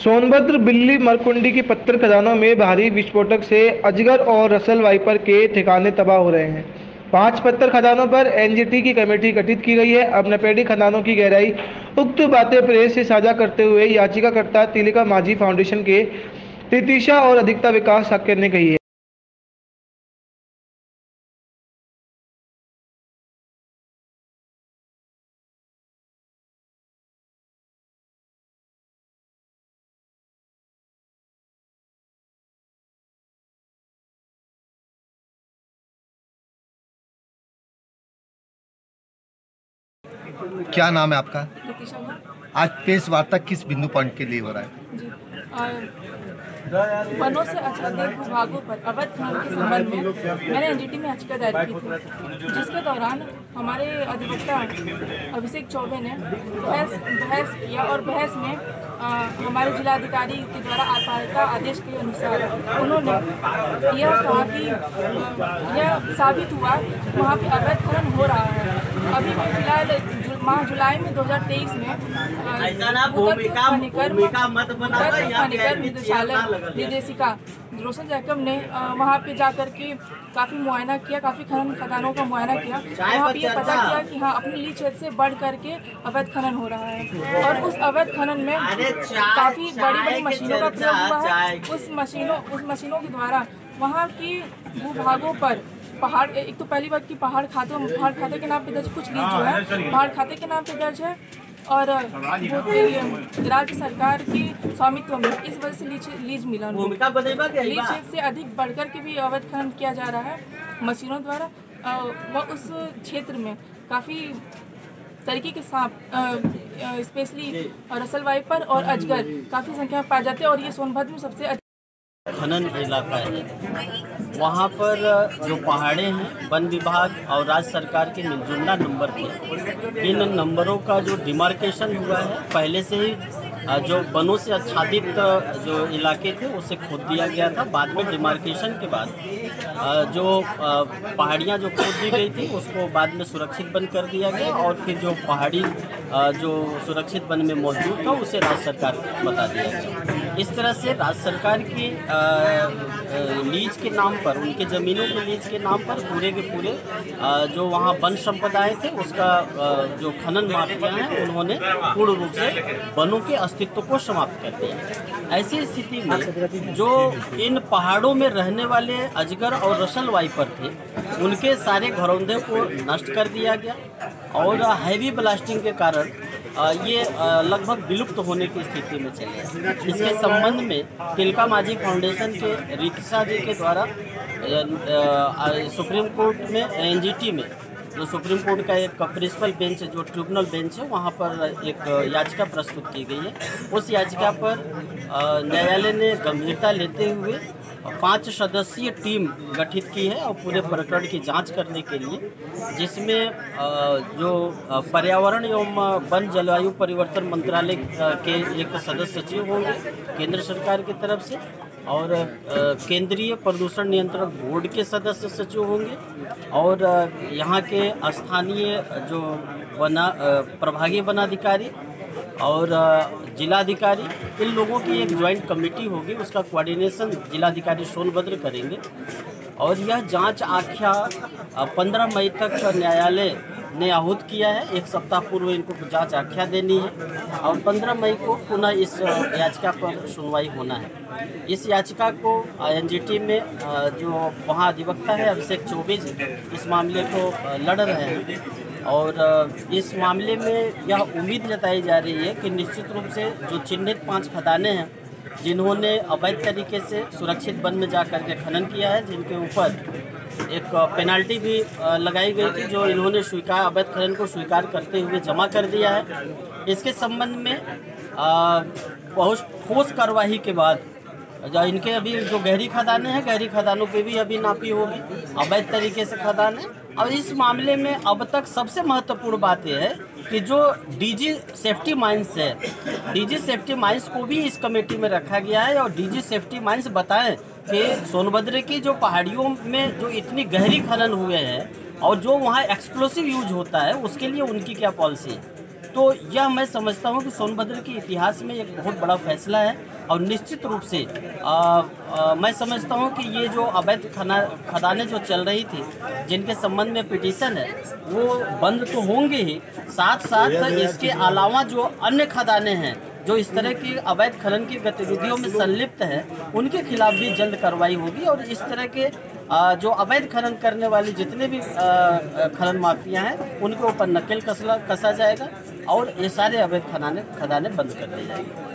सोनभद्र बिल्ली मरकुंडी की पत्थर खदानों में भारी विस्फोटक से अजगर और रसल वाइपर के ठिकाने तबाह हो रहे हैं। 5 पत्थर खदानों पर एनजीटी की कमेटी गठित की गई है। अब नपेड़ी खदानों की गहराई उक्त बातें प्रेस से साझा करते हुए याचिकाकर्ता तिलका माझी फाउंडेशन के तितीशा और अधिकता विकास ठाकर ने कही है। क्या नाम है आपका? तितीशा। आज प्रेस वार्ता किस बिंदु पॉइंट के लिए हो रहा है? जी, वनों से आच्छादित भूभागों पर अवैध खनन के संबंध में मैंने एनजीटी में याचिका दायर की थी, जिसके दौरान हमारे अधिवक्ता अभिषेक चौबे ने बहस किया और बहस में हमारे जिलाधिकारी के द्वारा पालिका आदेश के अनुसार उन्होंने यह कहा कि यह साबित हुआ कि वहाँ पे अवैध खनन हो रहा है। अभी भी फिलहाल माह जुलाई में 2023 में निदेशालय निदेशिका रोशन जैकब ने वहाँ पे जाकर के काफ़ी मुआयना किया, काफ़ी खनन खदानों का मुआयना किया। वहाँ पे ये पता किया कि हाँ, अपनी लीज क्षेत्र से बढ़ करके अवैध खनन हो रहा है और उस अवैध खनन में काफ़ी बड़ी बड़ी मशीनों का प्रयोग हुआ है। उस मशीनों के द्वारा वहाँ की भूभागों पर पहाड़, एक तो पहली बात की पहाड़ खाते के नाम पे दर्ज, कुछ लीज जो है पहाड़ खाते के नाम पे दर्ज है और राज्य सरकार की स्वामित्व में, इस वजह से लीज मिला। लीज क्षेत्र से अधिक बढ़कर के भी अवैध खनन किया जा रहा है मशीनों द्वारा। वह उस क्षेत्र में काफ़ी तरीके के सांप, स्पेशली रसल वाइपर और अजगर काफ़ी संख्या में पाए जाते हैं और ये सोनभद्र में सबसे खनन इलाका है। वहाँ पर जो पहाड़े हैं, वन विभाग और राज्य सरकार के मिलजुला नंबर थे। इन नंबरों का जो डिमार्केशन हुआ है, पहले से ही जो वनों से आच्छादित जो इलाके थे उसे खोद दिया गया था। बाद में डिमार्केशन के बाद जो पहाड़ियाँ जो खोद दी गई थी उसको बाद में सुरक्षित वन कर दिया गया और फिर जो पहाड़ी जो सुरक्षित वन में मौजूद था उसे राज्य सरकार को बता दिया गया। इस तरह से राज्य सरकार की लीज के नाम पर, उनके ज़मीनों के लीज के नाम पर पूरे के पूरे जो वहाँ वन संपदाएँ थे उसका जो खनन माफिया हैं उन्होंने पूर्ण रूप से वनों के अस्तित्व को समाप्त कर दिया। ऐसी स्थिति में जो इन पहाड़ों में रहने वाले अजगर और रसल वाइपर थे उनके सारे घरौंदे को नष्ट कर दिया गया और हैवी ब्लास्टिंग के कारण ये लगभग विलुप्त होने की स्थिति में चले। इसके संबंध में तिलका माझी फाउंडेशन के रितिशा जी के द्वारा सुप्रीम कोर्ट में एनजीटी में, जो सुप्रीम कोर्ट का एक प्रिंसिपल बेंच है, जो ट्रिब्यूनल बेंच है, वहाँ पर एक याचिका प्रस्तुत की गई है। उस याचिका पर न्यायालय ने गंभीरता लेते हुए 5 सदस्यीय टीम गठित की है और पूरे प्रकरण की जांच करने के लिए, जिसमें जो पर्यावरण एवं वन जलवायु परिवर्तन मंत्रालय के एक सदस्य सचिव होंगे केंद्र सरकार की तरफ से और केंद्रीय प्रदूषण नियंत्रण बोर्ड के सदस्य सचिव होंगे और यहाँ के स्थानीय जो प्रभागीय वनाधिकारी और जिलाधिकारी, इन लोगों की एक ज्वाइंट कमेटी होगी। उसका कोऑर्डिनेशन जिलाधिकारी सोनभद्र करेंगे और यह जांच आख्या 15 मई तक न्यायालय ने आहूत किया है। 1 सप्ताह पूर्व इनको जांच आख्या देनी है और 15 मई को पुनः इस याचिका पर सुनवाई होना है। इस याचिका को एनजीटी में जो वहाँ अधिवक्ता है अभिषेक चौबे जी इस मामले को लड़ रहे हैं और इस मामले में यह उम्मीद जताई जा रही है कि निश्चित रूप से जो चिन्हित 5 खदानें हैं जिन्होंने अवैध तरीके से सुरक्षित वन में जा कर के खनन किया है, जिनके ऊपर एक पेनाल्टी भी लगाई गई थी, जो इन्होंने अवैध खनन को स्वीकार करते हुए जमा कर दिया है। इसके संबंध में बहुत ठोस कार्रवाई के बाद इनके अभी जो गहरी खदानें हैं, गहरी खदानों पे भी अभी नापी होगी, अवैध तरीके से खदान है। और इस मामले में अब तक सबसे महत्वपूर्ण बात यह है कि जो डीजी सेफ्टी माइंस है, डीजी सेफ्टी माइंस को भी इस कमेटी में रखा गया है और डीजी सेफ्टी माइंस बताएं कि सोनभद्र की जो पहाड़ियों में जो इतनी गहरी खनन हुए हैं और जो वहाँ एक्सप्लोसिव यूज होता है उसके लिए उनकी क्या पॉलिसी है। तो यह मैं समझता हूँ कि सोनभद्र के इतिहास में एक बहुत बड़ा फैसला है और निश्चित रूप से मैं समझता हूँ कि ये जो अवैध खदानें जो चल रही थी, जिनके संबंध में पिटीशन है, वो बंद तो होंगे ही, साथ साथ इसके अलावा जो अन्य खदानें हैं जो इस तरह की अवैध खनन की गतिविधियों में संलिप्त है, उनके खिलाफ भी जल्द कार्रवाई होगी और इस तरह के जो अवैध खनन करने वाली जितने भी खनन माफिया हैं, उनके ऊपर नकेल कसा जाएगा और ये सारे अवैध खदानें बंद कर दी जाएगी।